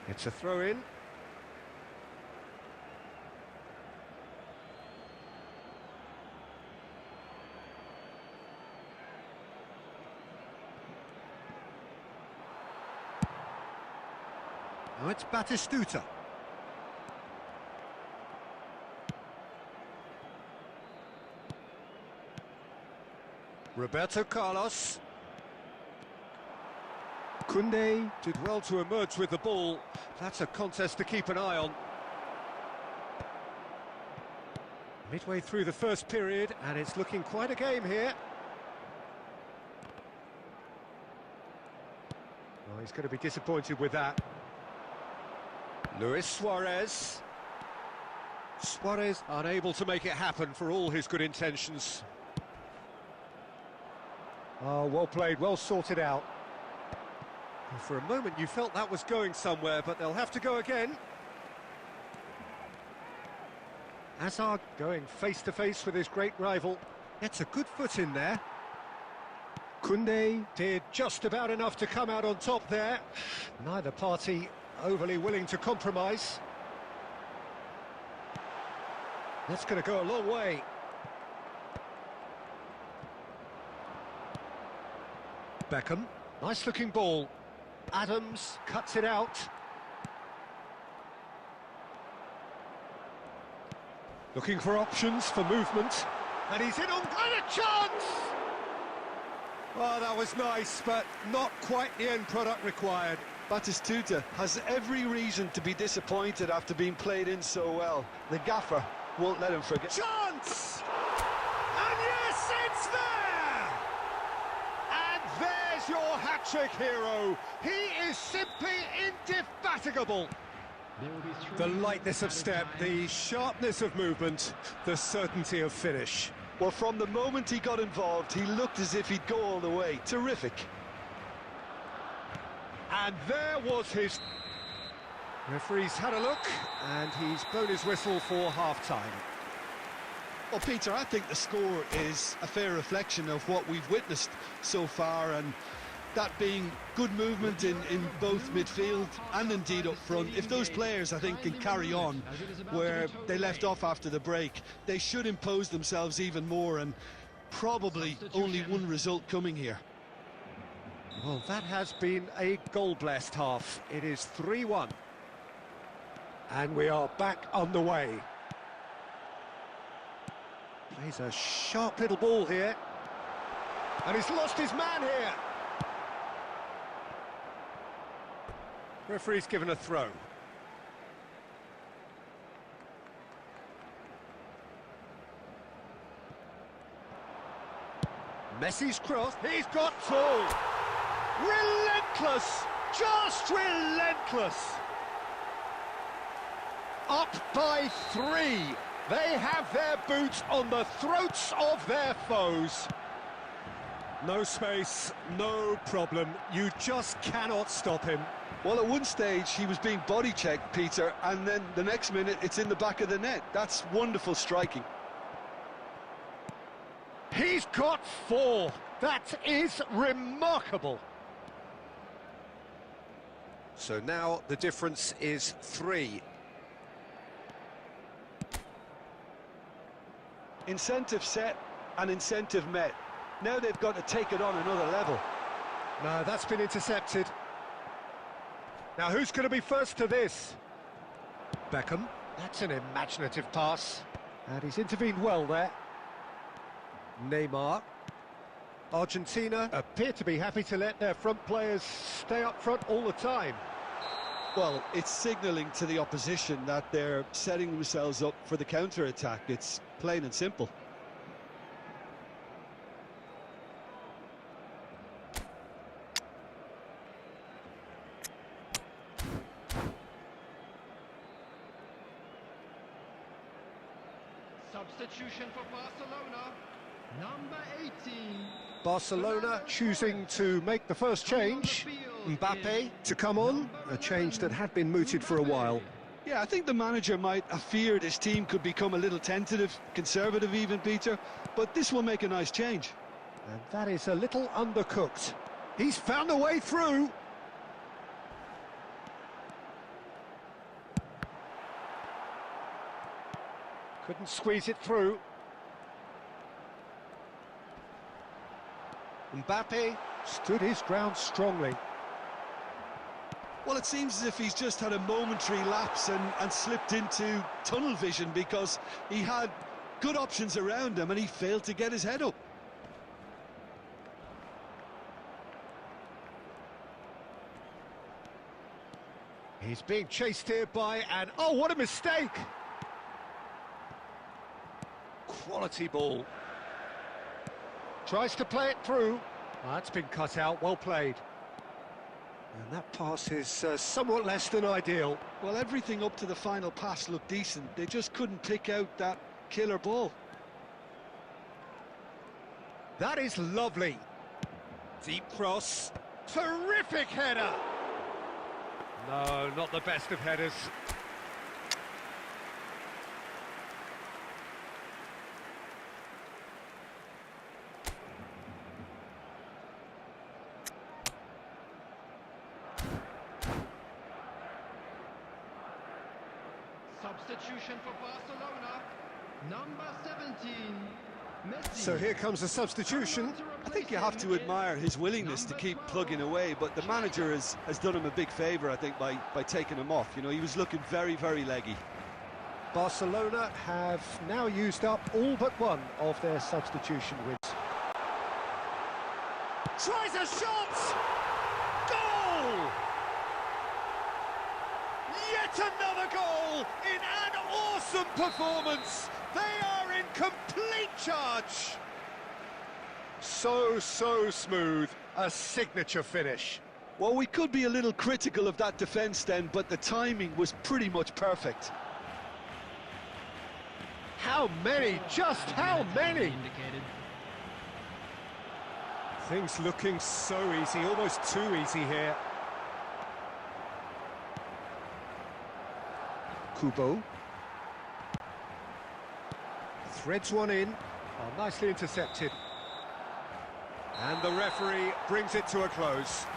Speaker 1: It's a throw-in. Now it's Batistuta. Roberto Carlos. Koundé did well to emerge with the ball. That's a contest to keep an eye on. Midway through the first period, and it's looking quite a game here. Well, he's going to be disappointed with that. Luis Suarez. Suarez unable to make it happen for all his good intentions. Oh, well played, well sorted out. Well, for a moment you felt that was going somewhere, but they'll have to go again. Hazard going face-to-face with his great rival. Gets a good foot in there. Koundé did just about enough to come out on top there. Neither party overly willing to compromise. That's going to go a long way. Beckham, nice looking ball. Adams cuts it out. Looking for options for movement. And he's in on a chance! Oh, that was nice, but not quite the end product required.
Speaker 2: Batistuta has every reason to be disappointed after being played in so well. The gaffer won't let him forget.
Speaker 1: Chance! And yes, it's there! And there's your hat-trick hero. He is simply indefatigable. The lightness of step, the sharpness of movement, the certainty of finish.
Speaker 2: Well, from the moment he got involved, he looked as if he'd go all the way. Terrific.
Speaker 1: And there was his... Referee's had a look, and he's blown his whistle for half-time.
Speaker 2: Well, Peter, I think the score is a fair reflection of what we've witnessed so far, and that being good movement in both midfield and indeed up front. If those players, I think, can carry on where they left off after the break, they should impose themselves even more, and probably only one result coming here.
Speaker 1: Well, that has been a goal-blessed half. It is 3-1. And we are back on the way. Plays a sharp little ball here. And he's lost his man here. Referee's given a throw. Messi's cross. He's got full. Relentless. Just relentless. Up by 3. They have their boots on the throats of their foes. No space, no problem. You just cannot stop him.
Speaker 2: Well, at one stage he was being body checked, Peter, and then the next minute it's in the back of the net. That's wonderful striking.
Speaker 1: He's got 4. That is remarkable. So now the difference is 3.
Speaker 2: Incentive set and incentive met. Now they've got to take it on another level.
Speaker 1: No, that's been intercepted. Now who's going to be first to this? Beckham. That's an imaginative pass. And he's intervened well there. Neymar. Argentina appear to be happy to let their front players stay up front all the time.
Speaker 2: Well, it's signalling to the opposition that they're setting themselves up for the counter-attack. It's plain and simple.
Speaker 5: Substitution for Barcelona. Number 18.
Speaker 1: Barcelona choosing to make the first change. Mbappe to come on, a change that had been mooted for a while.
Speaker 2: Yeah, I think the manager might have feared his team could become a little tentative, conservative even, Peter, but this will make a nice change.
Speaker 1: And that is a little undercooked. He's found a way through. Couldn't squeeze it through. Mbappe stood his ground strongly.
Speaker 2: Well, it seems as if he's just had a momentary lapse and slipped into tunnel vision because he had good options around him and he failed to get his head up.
Speaker 1: He's being chased here by an... Oh, what a mistake! Quality ball. Tries to play it through. That's been cut out, well played. And that pass is somewhat less than ideal.
Speaker 2: Well, everything up to the final pass looked decent. They just couldn't pick out that killer ball.
Speaker 1: That is lovely. Deep cross. Terrific header! No, not the best of headers.
Speaker 5: Substitution for Barcelona. Number 17. Messi.
Speaker 1: So here comes a substitution.
Speaker 2: I think you have to admire his willingness to keep plugging away, but the manager has done him a big favour, I think, by taking him off. You know, he was looking very, very leggy.
Speaker 1: Barcelona have now used up all but one of their substitution wins. Tries a shot! Goal! Yet another goal in an awesome performance! They are in complete charge! So smooth, a signature finish.
Speaker 2: Well, we could be a little critical of that defence then, but the timing was pretty much perfect.
Speaker 1: How many? Just how many? Things looking so easy, almost too easy here. Kubo. Threads one in. Oh, nicely intercepted. And the referee brings it to a close.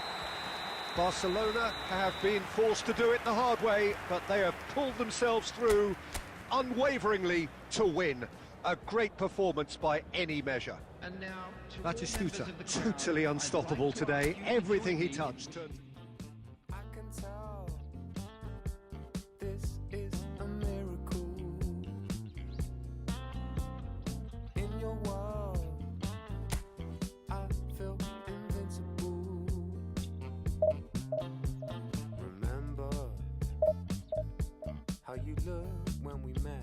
Speaker 1: Barcelona have been forced to do it the hard way, but they have pulled themselves through unwaveringly to win. A great performance by any measure.
Speaker 5: And now to
Speaker 1: Batistuta,
Speaker 5: all members of the crowd,
Speaker 1: totally
Speaker 5: I'd
Speaker 1: unstoppable
Speaker 5: like to
Speaker 1: today.
Speaker 5: ask you to
Speaker 1: Everything
Speaker 5: join
Speaker 1: he
Speaker 5: me.
Speaker 1: touched turned...
Speaker 7: I can tell this is a miracle. In your world, I feel invincible. Remember how you looked when we met.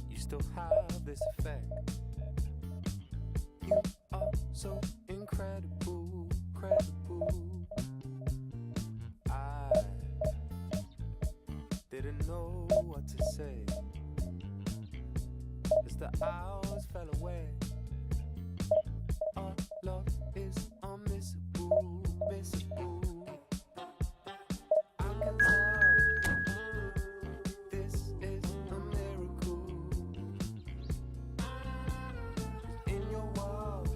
Speaker 7: You still have this effect. You are so incredible, credible. I didn't know what to say as the hours fell away. Our love is unmissable, missable. I can tell this is a miracle. In your world,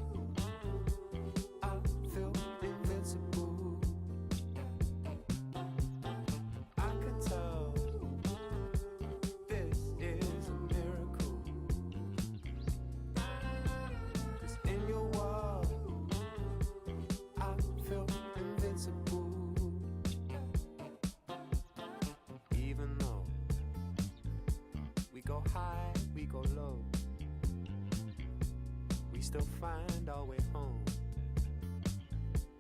Speaker 7: I feel invincible. I can tell this is a miracle. 'Cause in your world, I feel invincible. Even though we go high, we go low, we still find our way home.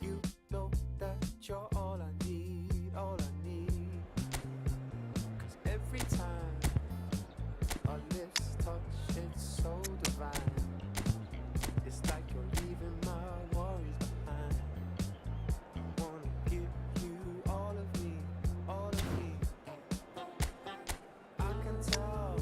Speaker 7: You know that you're all I need, all I need. 'Cause every time our lips touch, it's so divine. It's like you're leaving my worries behind. Wanna give you all of me, all of me. I can tell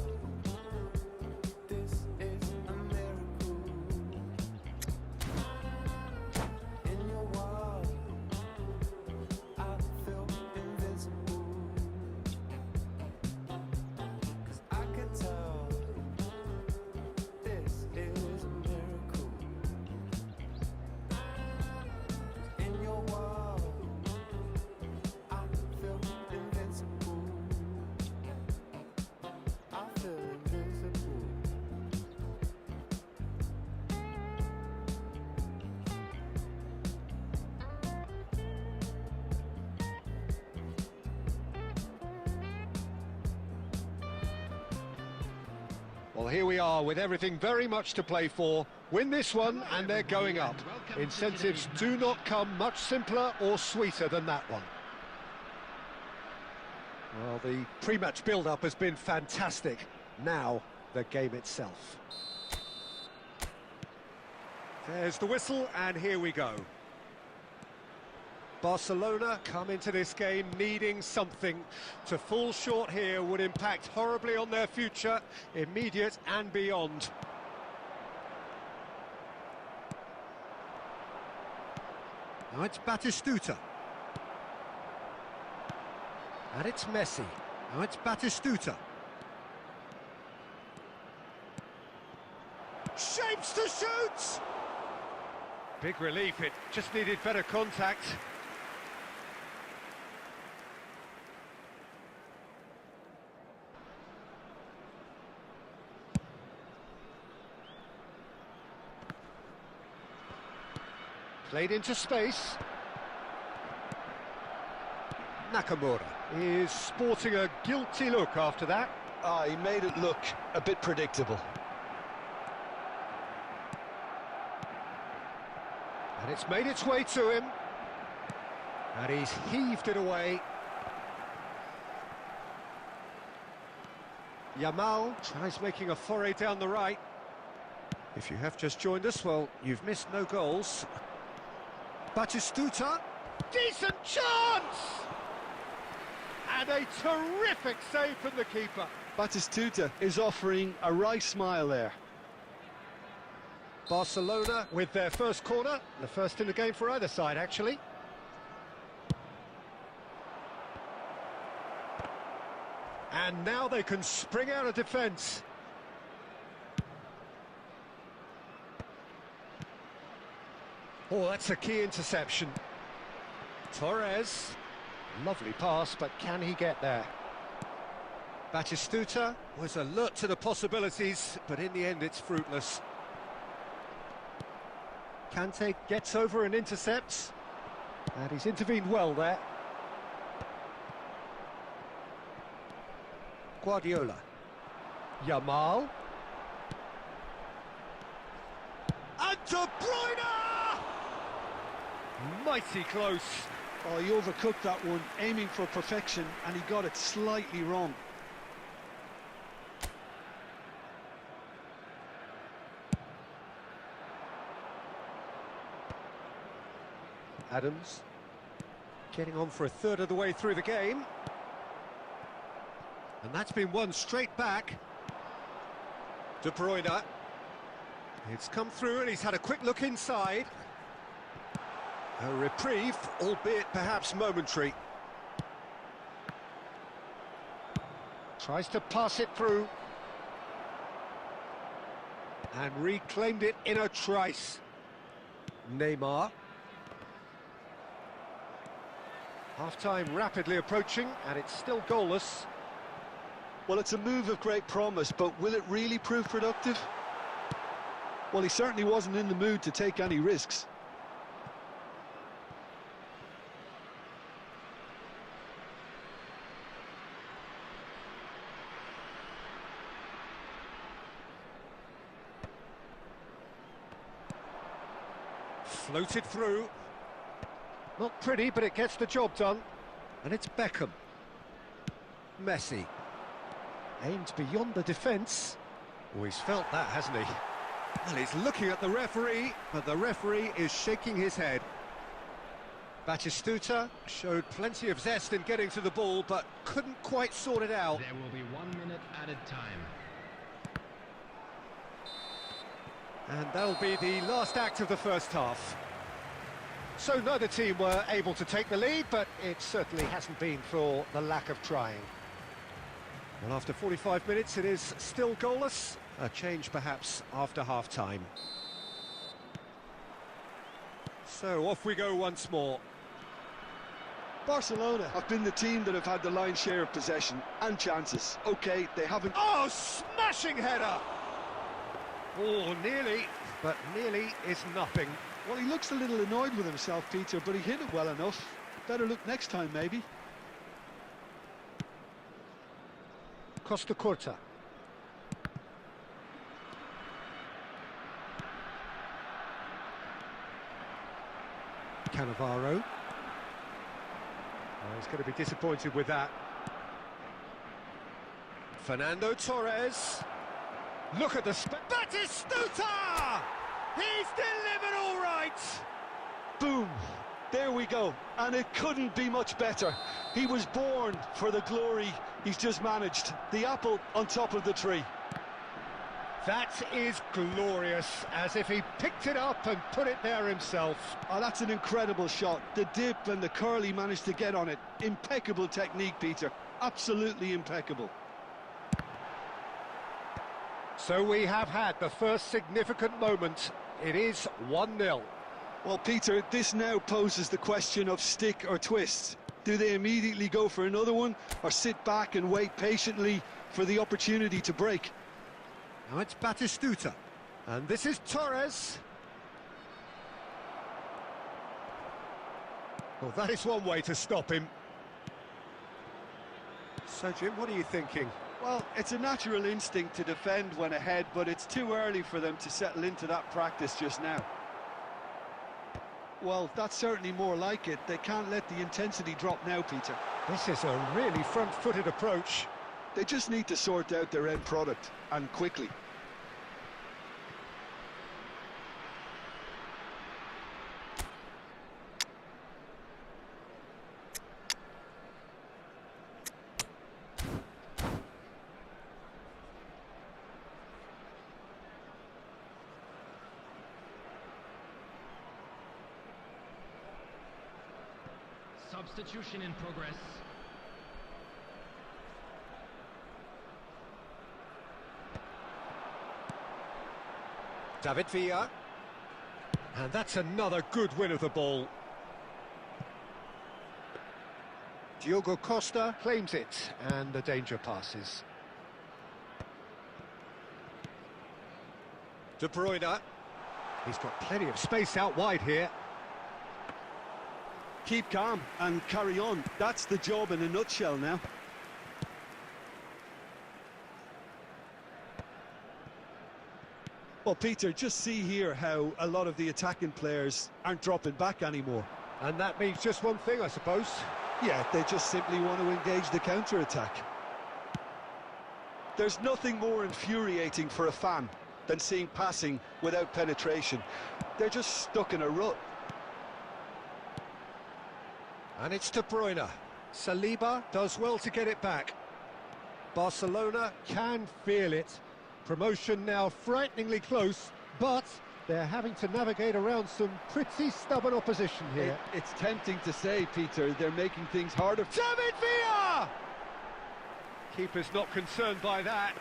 Speaker 1: Well, here we are with everything very much to play for. Win this one and they're going up. Incentives do not come much simpler or sweeter than that one. Well, the pre-match build-up has been fantastic. Now, the game itself. There's the whistle, and here we go. Barcelona come into this game needing something. To fall short here would impact horribly on their future, immediate and beyond. Now it's Batistuta. And it's Messi. Now it's Batistuta. Shapes to shoot! Big relief, it just needed better contact. Played into space. Nakamura is sporting a guilty look after that.
Speaker 2: He made it look a bit predictable.
Speaker 1: And it's made its way to him. And he's heaved it away. Yamal tries making a foray down the right. If you have just joined us, well, you've missed no goals. Batistuta, decent chance! And a terrific save from the keeper.
Speaker 2: Batistuta is offering a right smile there.
Speaker 1: Barcelona with their first corner, the first in the game for either side, actually. And now they can spring out of defence. Oh, that's a key interception. Torres, lovely pass, but can he get there? Batistuta was alert to the possibilities, but in the end it's fruitless. Kante gets over and intercepts, and he's intervened well there. Guardiola. Yamal. And De Bruyne! Mighty close.
Speaker 2: Oh, he overcooked that one, aiming for perfection, and he got it slightly wrong.
Speaker 1: Adams getting on for a third of the way through the game. And that's been won straight back. De Bruyne. It's come through and he's had a quick look inside. A reprieve, albeit perhaps momentary. Tries to pass it through. And reclaimed it in a trice. Neymar. Half-time rapidly approaching, and it's still goalless.
Speaker 2: Well, it's a move of great promise, but will it really prove productive? Well, he certainly wasn't in the mood to take any risks.
Speaker 1: Floated through. Not pretty, but it gets the job done. And it's Beckham. Messi. Aimed beyond the defence. Oh, he's felt that, hasn't he? Well, he's looking at the referee, but the referee is shaking his head. Batistuta showed plenty of zest in getting to the ball, but couldn't quite sort it out.
Speaker 5: There will be 1 minute added time.
Speaker 1: And that'll be the last act of the first half. So neither team were able to take the lead, but it certainly hasn't been for the lack of trying. Well, after 45 minutes, it is still goalless. A change perhaps after half-time. So off we go once more.
Speaker 2: Barcelona have been the team that have had the lion's share of possession and chances. OK, they haven't...
Speaker 1: Oh, smashing header! Oh, nearly, but nearly is nothing.
Speaker 2: Well, he looks a little annoyed with himself, Peter, but he hit it well enough. Better look next time, maybe.
Speaker 1: Costa Curta. Cannavaro. Oh, he's going to be disappointed with that. Fernando Torres. Look at the Batistuta! He's delivered all right!
Speaker 2: Boom! There we go. And it couldn't be much better. He was born for the glory he's just managed. The apple on top of the tree.
Speaker 1: That is glorious, as if he picked it up and put it there himself.
Speaker 2: Oh, that's an incredible shot. The dip and the curl he managed to get on it. Impeccable technique, Peter. Absolutely impeccable.
Speaker 1: So we have had the first significant moment. It is 1-0.
Speaker 2: Well, Peter, this now poses the question of stick or twist. Do they immediately go for another one, or sit back and wait patiently for the opportunity to break?
Speaker 1: Now it's Batistuta. And this is Torres. Well, that is one way to stop him. So, Jim, what are you thinking?
Speaker 2: Well, it's a natural instinct to defend when ahead, but it's too early for them to settle into that practice just now. Well, that's certainly more like it. They can't let the intensity drop now, Peter.
Speaker 1: This is a really front-footed approach.
Speaker 2: They just need to sort out their end product, and quickly.
Speaker 5: Substitution in progress.
Speaker 1: David Villa. And that's another good win of the ball. Diogo Costa claims it, and the danger passes. De Bruyne. He's got plenty of space out wide here.
Speaker 2: Keep calm and carry on. That's the job in a nutshell now. Well, Peter, just see here how a lot of the attacking players aren't dropping back anymore.
Speaker 1: And that means just one thing, I suppose.
Speaker 2: Yeah, they just simply want to engage the counter-attack. There's nothing more infuriating for a fan than seeing passing without penetration. They're just stuck in a rut.
Speaker 1: And it's De Bruyne. Saliba does well to get it back. Barcelona can feel it. Promotion now frighteningly close, but they're having to navigate around some pretty stubborn opposition here.
Speaker 2: It's tempting to say, Peter, they're making things harder.
Speaker 1: David Villa! Keeper's not concerned by that.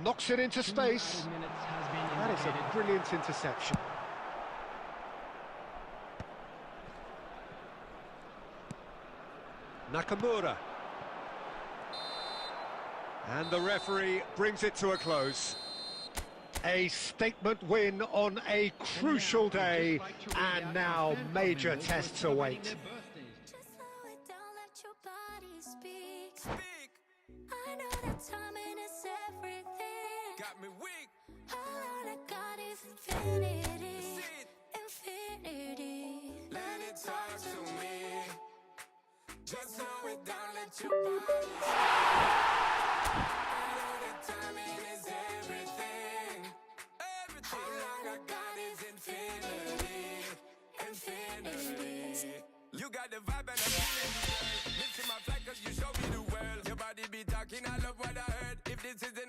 Speaker 1: Knocks it into space. That is a brilliant interception. Nakamura. And the referee brings it to a close. A statement win on a crucial day, and now major tests await.
Speaker 6: Just slow it down, let your body speak. I know that timing is everything.
Speaker 7: Got me weak.
Speaker 6: All I got is infinity. Infinity.
Speaker 7: Let it talk to me. Just slow it down, let your body speak. I know that timing is everything. Everything. All I got is infinity. Infinity. You got the vibe and I'm feeling the girl. Missing my flight 'cause you show me the world. Your body be talking, I love what I heard. If this is the